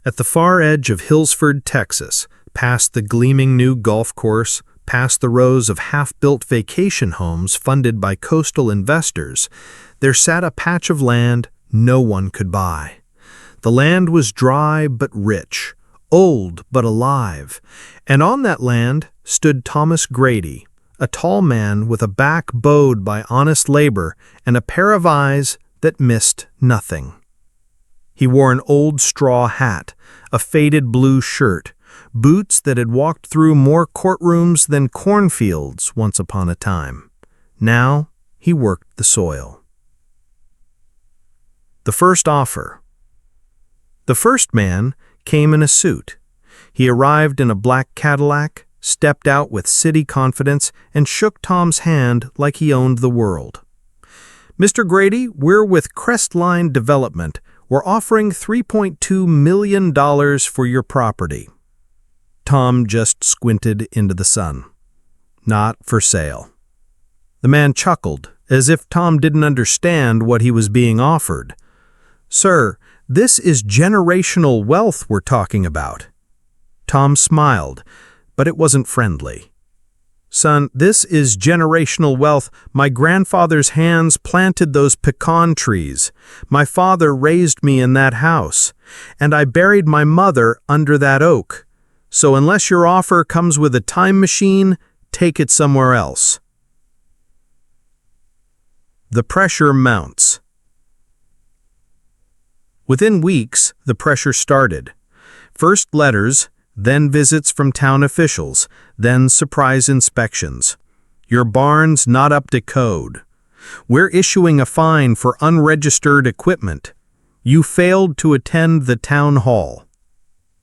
At the far edge of Hillsford, Texas, past the gleaming new golf course, past the rows of half-built vacation homes funded by coastal investors, there sat a patch of land no one could buy. The land was dry but rich, old but alive, and on that land stood Thomas Grady, a tall man with a back bowed by honest labor and a pair of eyes that missed nothing. He wore an old straw hat, a faded blue shirt, boots that had walked through more courtrooms than cornfields once upon a time. Now he worked the soil. The first offer. The first man came in a suit. He arrived in a black Cadillac, stepped out with city confidence, and shook Tom's hand like he owned the world. "Mr. Grady, we're with Crestline Development. We're offering $3.2 million for your property." Tom just squinted into the sun. "Not for sale." The man chuckled, as if Tom didn't understand what he was being offered. "Sir, this is generational wealth we're talking about." Tom smiled, but it wasn't friendly. "Son, this is generational wealth. My grandfather's hands planted those pecan trees. My father raised me in that house, and I buried my mother under that oak. So unless your offer comes with a time machine, take it somewhere else." The pressure mounts. Within weeks, the pressure started. First letters, then visits from town officials, then surprise inspections. "Your barn's not up to code. We're issuing a fine for unregistered equipment. You failed to attend the town hall."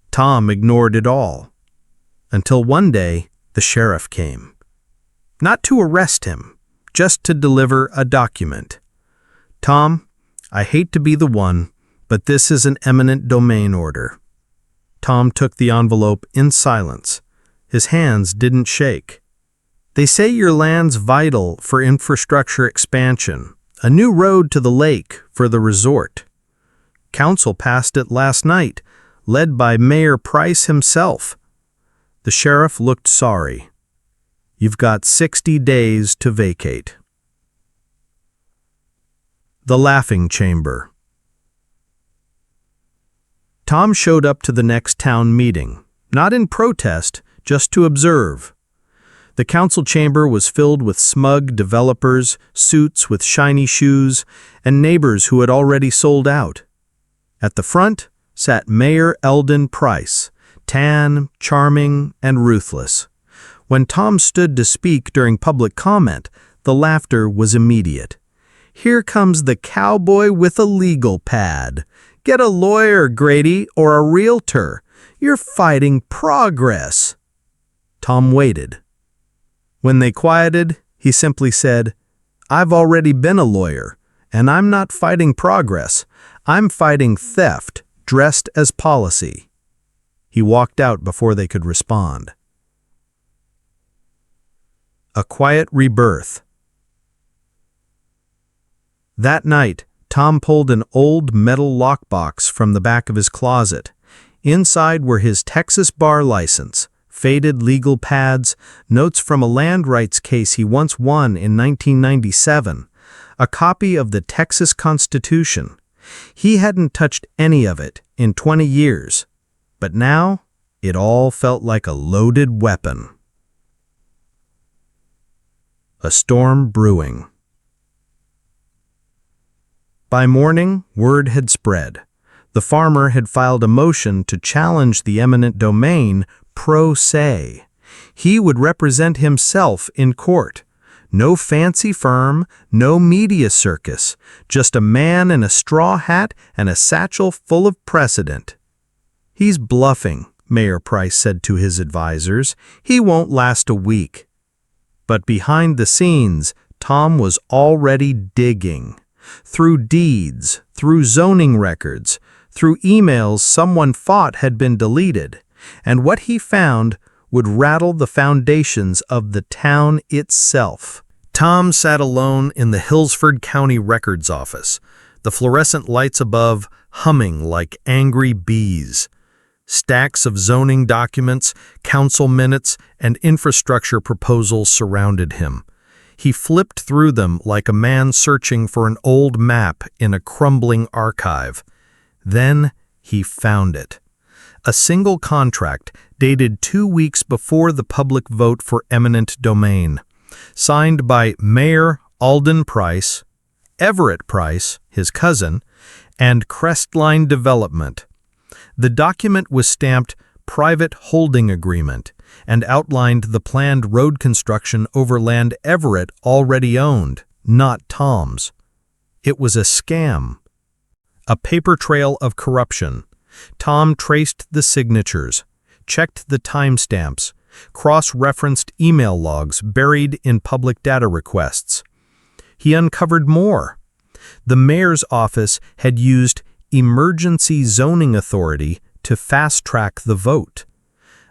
Tom ignored it all. Until one day, the sheriff came. Not to arrest him, just to deliver a document. "Tom, I hate to be the one, but this is an eminent domain order." Tom took the envelope in silence. His hands didn't shake. "They say your land's vital for infrastructure expansion, a new road to the lake for the resort. Council passed it last night, led by Mayor Price himself." The sheriff looked sorry. "You've got 60 days to vacate." The laughing chamber. Tom showed up to the next town meeting, not in protest, just to observe. The council chamber was filled with smug developers, suits with shiny shoes, and neighbors who had already sold out. At the front sat Mayor Eldon Price, tan, charming, and ruthless. When Tom stood to speak during public comment, the laughter was immediate. "Here comes the cowboy with a legal pad. Get a lawyer, Grady, or a realtor. You're fighting progress." Tom waited. When they quieted, he simply said, "I've already been a lawyer, and I'm not fighting progress. I'm fighting theft, dressed as policy." He walked out before they could respond. A quiet rebirth. That night, Tom pulled an old metal lockbox from the back of his closet. Inside were his Texas bar license, faded legal pads, notes from a land rights case he once won in 1997, a copy of the Texas Constitution. He hadn't touched any of it in 20 years, but now it all felt like a loaded weapon. A storm brewing. By morning, word had spread. The farmer had filed a motion to challenge the eminent domain pro se. He would represent himself in court. No fancy firm, no media circus, just a man in a straw hat and a satchel full of precedent. "He's bluffing," Mayor Price said to his advisors. "He won't last a week." But behind the scenes, Tom was already digging. Through deeds, through zoning records, through emails someone thought had been deleted, and what he found would rattle the foundations of the town itself. Tom sat alone in the Hillsford County Records Office, the fluorescent lights above humming like angry bees. Stacks of zoning documents, council minutes, and infrastructure proposals surrounded him. He flipped through them like a man searching for an old map in a crumbling archive. Then he found it. A single contract dated 2 weeks before the public vote for eminent domain, signed by Mayor Alden Price, Everett Price, his cousin, and Crestline Development. The document was stamped Private Holding Agreement and outlined the planned road construction over land Everett already owned, not Tom's. It was a scam. A paper trail of corruption. Tom traced the signatures, checked the timestamps, cross-referenced email logs buried in public data requests. He uncovered more. The mayor's office had used emergency zoning authority to fast-track the vote.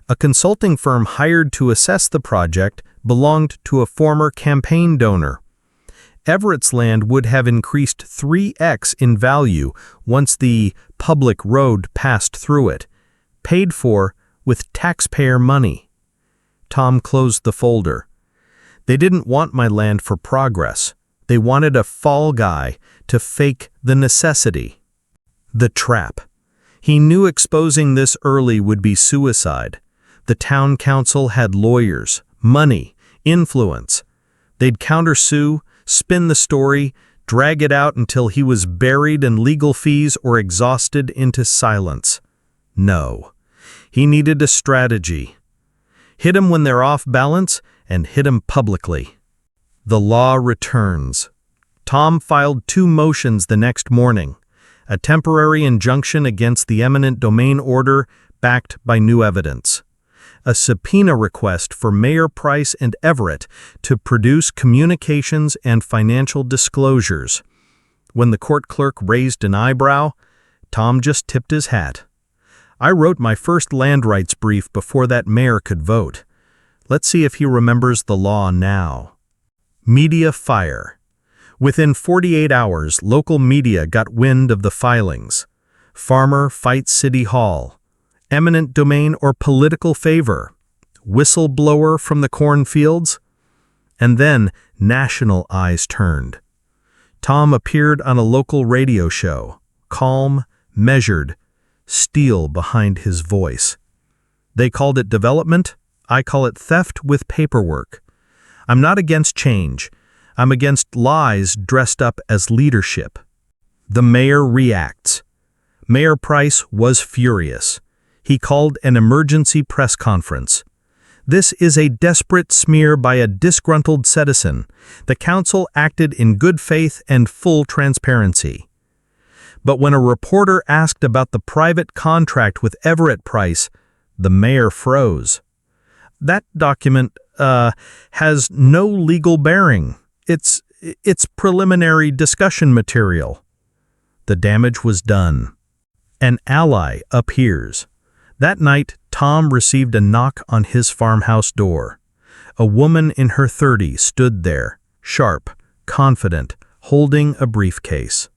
A consulting firm hired to assess the project belonged to a former campaign donor. Everett's land would have increased 3x in value once the public road passed through it, paid for with taxpayer money. Tom closed the folder. They didn't want my land for progress. They wanted a fall guy to fake the necessity. The trap. He knew exposing this early would be suicide. The town council had lawyers, money, influence. They'd countersue, spin the story, drag it out until he was buried in legal fees or exhausted into silence. No. He needed a strategy. Hit 'em when they're off balance and hit 'em publicly. The law returns. Tom filed 2 motions the next morning. A temporary injunction against the eminent domain order backed by new evidence. A subpoena request for Mayor Price and Everett to produce communications and financial disclosures. When the court clerk raised an eyebrow, Tom just tipped his hat. I wrote my first land rights brief before that mayor could vote. Let's see if he remembers the law now. Media fire. Within 48 hours, local media got wind of the filings. Farmer fights City Hall. Eminent domain or political favor. Whistleblower from the cornfields. And then national eyes turned. Tom appeared on a local radio show, calm, measured, steel behind his voice. They called it development. I call it theft with paperwork. I'm not against change. I'm against lies dressed up as leadership. The mayor reacts. Mayor Price was furious. He called an emergency press conference. This is a desperate smear by a disgruntled citizen. The council acted in good faith and full transparency. But when a reporter asked about the private contract with Everett Price, the mayor froze. That document has no legal bearing. It's preliminary discussion material. The damage was done. An ally appears. That night, Tom received a knock on his farmhouse door. A woman in her 30s stood there, sharp, confident, holding a briefcase.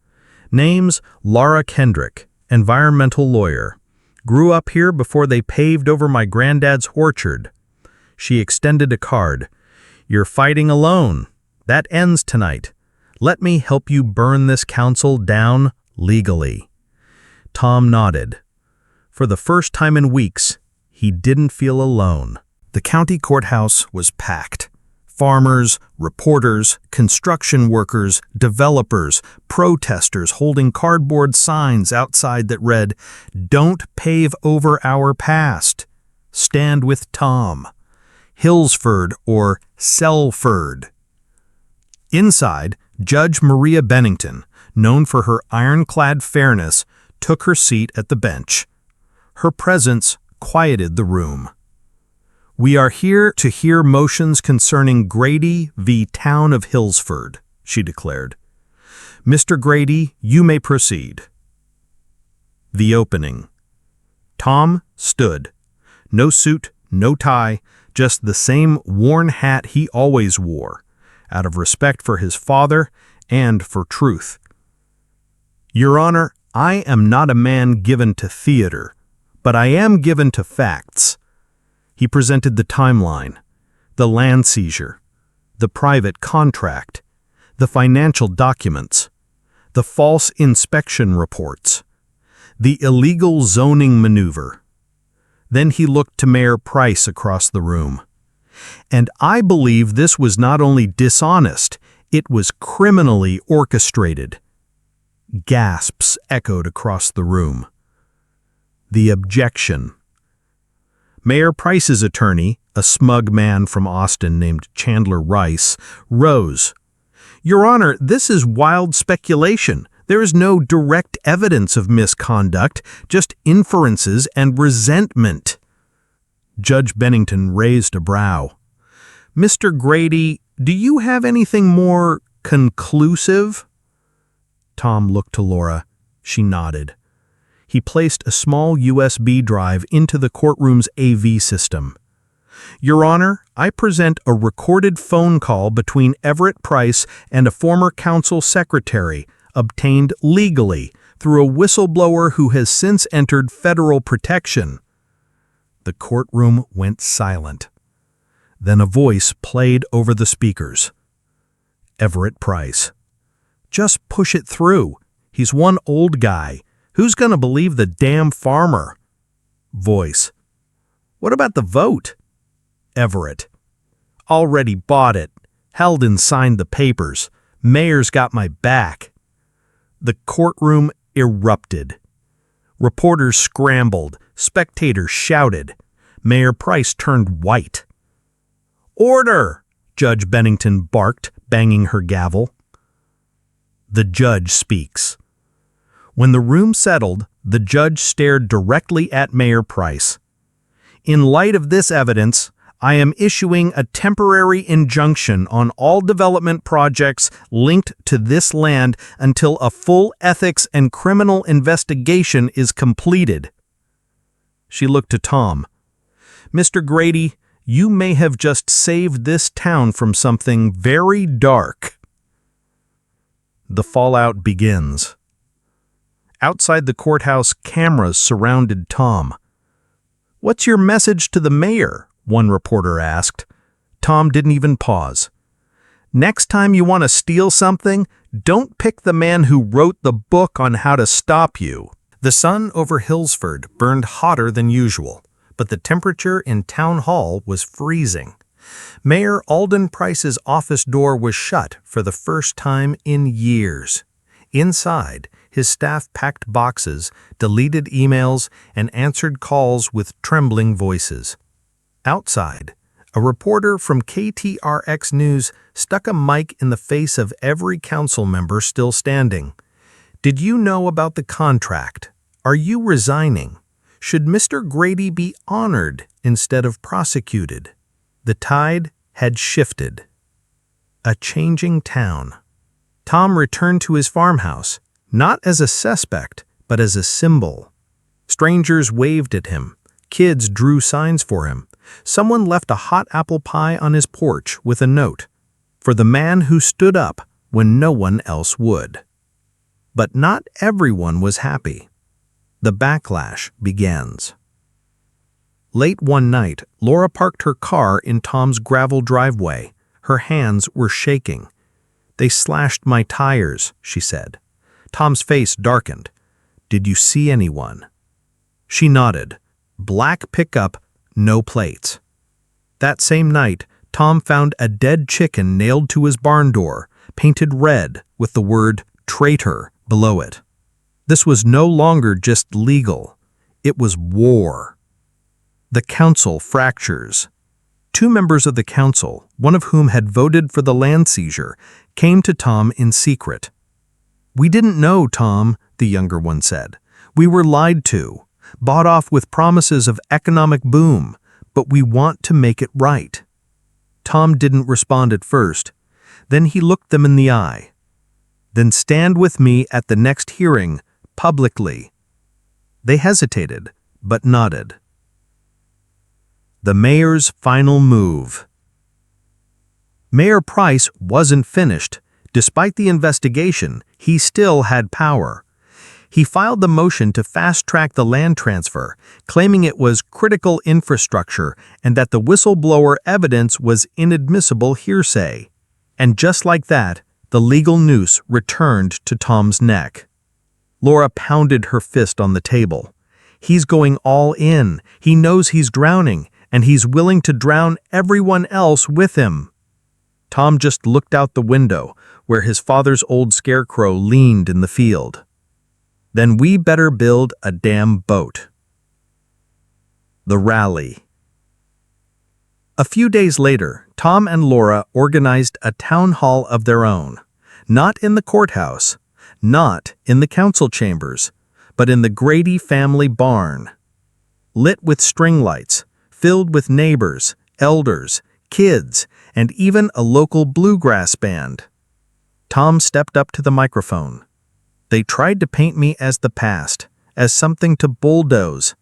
Name's Laura Kendrick, environmental lawyer. Grew up here before they paved over my granddad's orchard. She extended a card. You're fighting alone. That ends tonight. Let me help you burn this council down legally. Tom nodded. For the first time in weeks, he didn't feel alone. The county courthouse was packed. Farmers, reporters, construction workers, developers, protesters holding cardboard signs outside that read, "Don't pave over our past. Stand with Tom. Hillsford or Selford." Inside, Judge Maria Bennington, known for her ironclad fairness, took her seat at the bench. Her presence quieted the room. "We are here to hear motions concerning Grady v. Town of Hillsford," she declared. "Mr. Grady, you may proceed." The opening. Tom stood. No suit, no tie, just the same worn hat he always wore, out of respect for his father and for truth. "Your Honor, I am not a man given to theater, but I am given to facts." He presented the timeline, the land seizure, the private contract, the financial documents, the false inspection reports, the illegal zoning maneuver. Then he looked to Mayor Price across the room. "And I believe this was not only dishonest, it was criminally orchestrated." Gasps echoed across the room. The objection. Mayor Price's attorney, a smug man from Austin named Chandler Rice, rose. "Your Honor, this is wild speculation. There is no direct evidence of misconduct, just inferences and resentment." Judge Bennington raised a brow. "Mr. Grady, do you have anything more conclusive?" Tom looked to Laura. She nodded. He placed a small USB drive into the courtroom's AV system. "Your Honor, I present a recorded phone call between Everett Price and a former council secretary, obtained legally through a whistleblower who has since entered federal protection." The courtroom went silent. Then a voice played over the speakers. Everett Price. "Just push it through. He's one old guy. Who's going to believe the damn farmer?" Voice. "What about the vote?" Everett. "Already bought it. Heldon signed the papers. Mayor's got my back." The courtroom erupted. Reporters scrambled. Spectators shouted. Mayor Price turned white. "Order!" Judge Bennington barked, banging her gavel. The judge speaks. When the room settled, the judge stared directly at Mayor Price. "In light of this evidence, I am issuing a temporary injunction on all development projects linked to this land until a full ethics and criminal investigation is completed." She looked to Tom. "Mr. Grady, you may have just saved this town from something very dark." The fallout begins. Outside the courthouse, cameras surrounded Tom. "What's your message to the mayor?" one reporter asked. Tom didn't even pause. "Next time you want to steal something, don't pick the man who wrote the book on how to stop you." The sun over Hillsford burned hotter than usual, but the temperature in Town Hall was freezing. Mayor Alden Price's office door was shut for the first time in years. Inside, his staff packed boxes, deleted emails, and answered calls with trembling voices. Outside, a reporter from KTRX News stuck a mic in the face of every council member still standing. "Did you know about the contract? Are you resigning? Should Mr. Grady be honored instead of prosecuted?" The tide had shifted. A changing town. Tom returned to his farmhouse, not as a suspect, but as a symbol. Strangers waved at him. Kids drew signs for him. Someone left a hot apple pie on his porch with a note, "For the man who stood up when no one else would." But not everyone was happy. The backlash begins. Late one night, Laura parked her car in Tom's gravel driveway. Her hands were shaking. "They slashed my tires," she said. Tom's face darkened. "Did you see anyone?" She nodded. Black pickup, no plates. That same night, Tom found a dead chicken nailed to his barn door, painted red with the word "traitor" below it. This was no longer just legal. It was war. The council fractures. Two members of the council, one of whom had voted for the land seizure, came to Tom in secret. "We didn't know, Tom," the younger one said. "We were lied to, bought off with promises of economic boom, but we want to make it right." Tom didn't respond at first. Then he looked them in the eye. "Then stand with me at the next hearing, publicly." They hesitated, but nodded. The mayor's final move. Mayor Price wasn't finished. Despite the investigation, he still had power. He filed the motion to fast-track the land transfer, claiming it was critical infrastructure and that the whistleblower evidence was inadmissible hearsay. And just like that, the legal noose returned to Tom's neck. Laura pounded her fist on the table. He's going all in. He knows he's drowning, and he's willing to drown everyone else with him. Tom just looked out the window, where his father's old scarecrow leaned in the field. Then we better build a damn boat. The rally. A few days later, Tom and Laura organized a town hall of their own, not in the courthouse, not in the council chambers, but in the Grady family barn. Lit with string lights, filled with neighbors, elders, kids, and even a local bluegrass band. Tom stepped up to the microphone. They tried to paint me as the past, as something to bulldoze.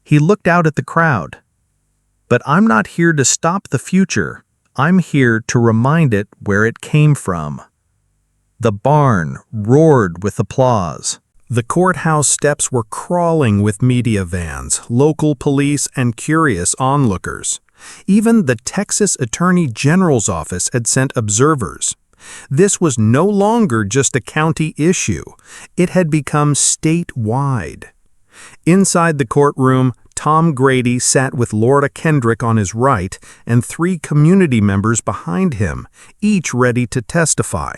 He looked out at the crowd. But I'm not here to stop the future. I'm here to remind it where it came from. The barn roared with applause. The courthouse steps were crawling with media vans, local police, and curious onlookers. Even the Texas Attorney General's office had sent observers. This was no longer just a county issue. It had become statewide. Inside the courtroom, Tom Grady sat with Laura Kendrick on his right and 3 community members behind him, each ready to testify.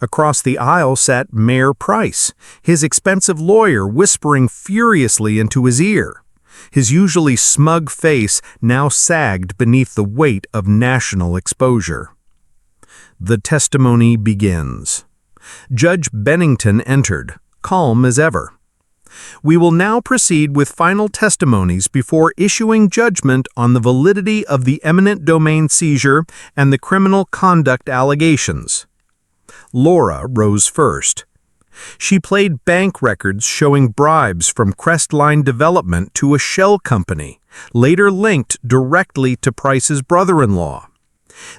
Across the aisle sat Mayor Price, his expensive lawyer whispering furiously into his ear. His usually smug face now sagged beneath the weight of national exposure. The testimony begins. Judge Bennington entered, calm as ever. We will now proceed with final testimonies before issuing judgment on the validity of the eminent domain seizure and the criminal conduct allegations. Laura rose first. She played bank records showing bribes from Crestline Development to a shell company, later linked directly to Price's brother-in-law.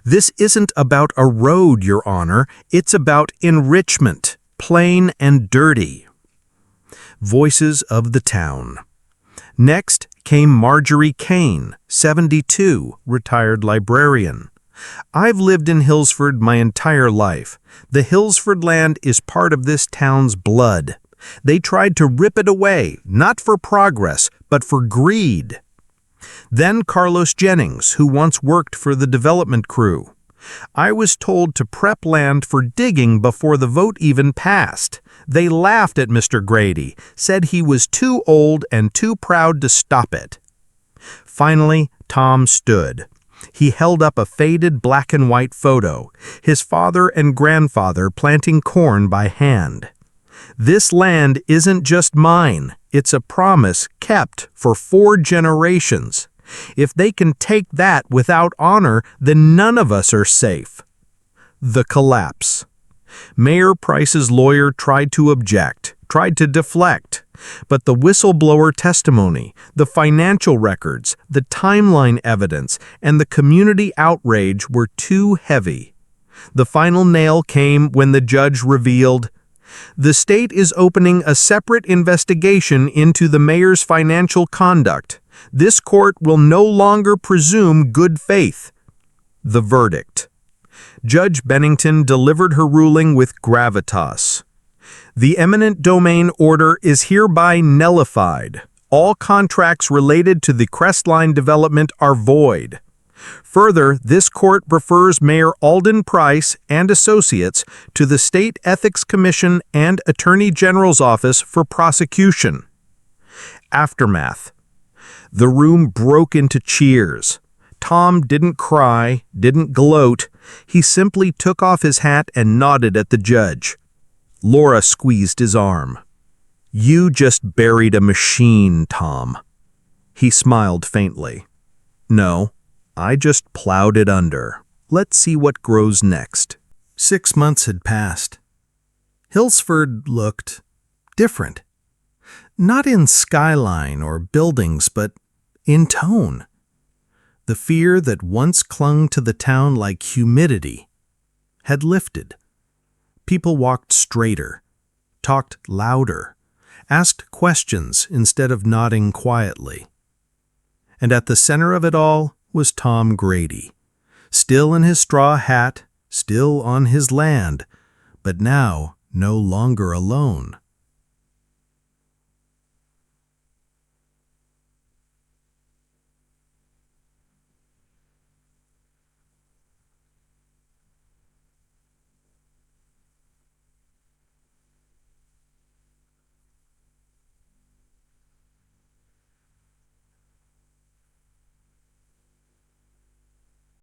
This isn't about a road, Your Honor. It's about enrichment, plain and dirty. Voices of the town. Next came Marjorie Kane, 72, retired librarian. I've lived in Hillsford my entire life. The Hillsford land is part of this town's blood. They tried to rip it away, not for progress, but for greed. Then Carlos Jennings, who once worked for the development crew. I was told to prep land for digging before the vote even passed. They laughed at Mr. Grady, said he was too old and too proud to stop it. Finally, Tom stood. He held up a faded black and white photo, his father and grandfather planting corn by hand. This land isn't just mine, it's a promise kept for 4 generations. If they can take that without honor, then none of us are safe. The collapse. Mayor Price's lawyer tried to object, tried to deflect. But the whistleblower testimony, the financial records, the timeline evidence, and the community outrage were too heavy. The final nail came when the judge revealed, "The state is opening a separate investigation into the mayor's financial conduct. This court will no longer presume good faith." The verdict. Judge Bennington delivered her ruling with gravitas. The eminent domain order is hereby nullified. All contracts related to the Crestline development are void. Further, this court refers Mayor Alden Price and associates to the State Ethics Commission and Attorney General's Office for prosecution. Aftermath. The room broke into cheers. Tom didn't cry, didn't gloat. He simply took off his hat and nodded at the judge. Laura squeezed his arm. "You just buried a machine, Tom." He smiled faintly. "No, I just plowed it under. Let's see what grows next." 6 months had passed. Hillsford looked different. Not in skyline or buildings, but in tone. The fear that once clung to the town like humidity had lifted. People walked straighter, talked louder, asked questions instead of nodding quietly. And at the center of it all was Tom Grady, still in his straw hat, still on his land, but now no longer alone.